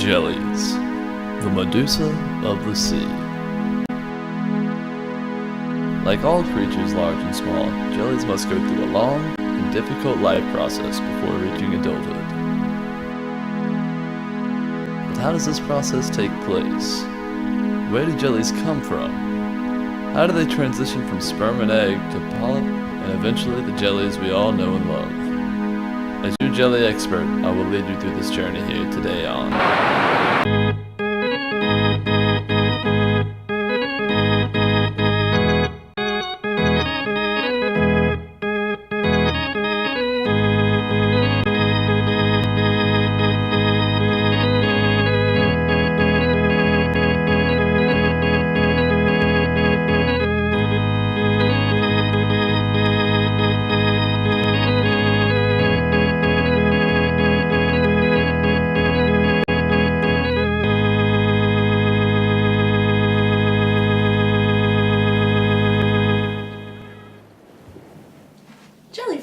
Jellies, the Medusa of the sea. Like all creatures large and small, jellies must go through a long and difficult life process before reaching adulthood. But how does this process take place? Where do jellies come from? How do they transition from sperm and egg to polyp and eventually the jellies we all know and love? As your jelly expert, I will lead you through this journey here today on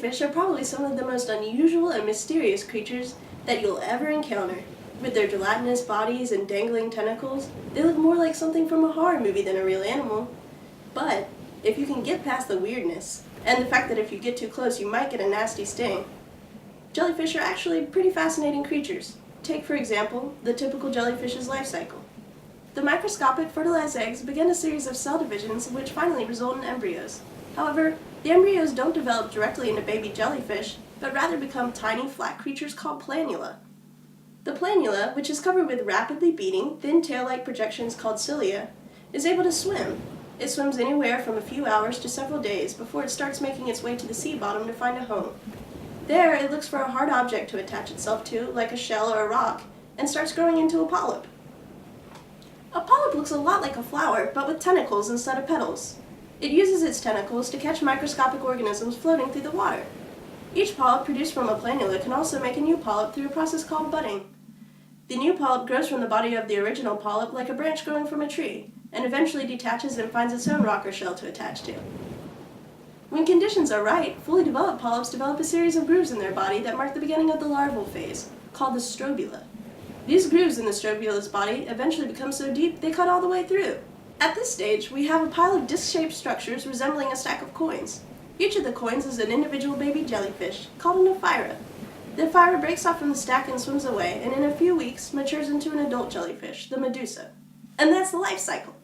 Jellyfish are probably some of the most unusual and mysterious creatures that you'll ever encounter. With their gelatinous bodies and dangling tentacles, they look more like something from a horror movie than a real animal. But if you can get past the weirdness, and the fact that if you get too close you might get a nasty sting, jellyfish are actually pretty fascinating creatures. Take, for example, the typical jellyfish's life cycle. The microscopic fertilized eggs begin a series of cell divisions which finally result in embryos. However, the embryos don't develop directly into baby jellyfish, but rather become tiny flat creatures called planula. The planula, which is covered with rapidly beating, thin tail-like projections called cilia, is able to swim. It swims anywhere from a few hours to several days before it starts making its way to the sea bottom to find a home. There, it looks for a hard object to attach itself to, like a shell or a rock, and starts growing into a polyp. A polyp looks a lot like a flower, but with tentacles instead of petals. It uses its tentacles to catch microscopic organisms floating through the water. Each polyp produced from a planula can also make a new polyp through a process called budding. The new polyp grows from the body of the original polyp like a branch growing from a tree, and eventually detaches and finds its own rock or shell to attach to. When conditions are right, fully developed polyps develop a series of grooves in their body that mark the beginning of the larval phase, called the strobila. These grooves in the strobula's body eventually become so deep they cut all the way through. At this stage, we have a pile of disc-shaped structures resembling a stack of coins. Each of the coins is an individual baby jellyfish, called an ephyra. The ephyra breaks off from the stack and swims away, and in a few weeks matures into an adult jellyfish, the Medusa. And that's the life cycle.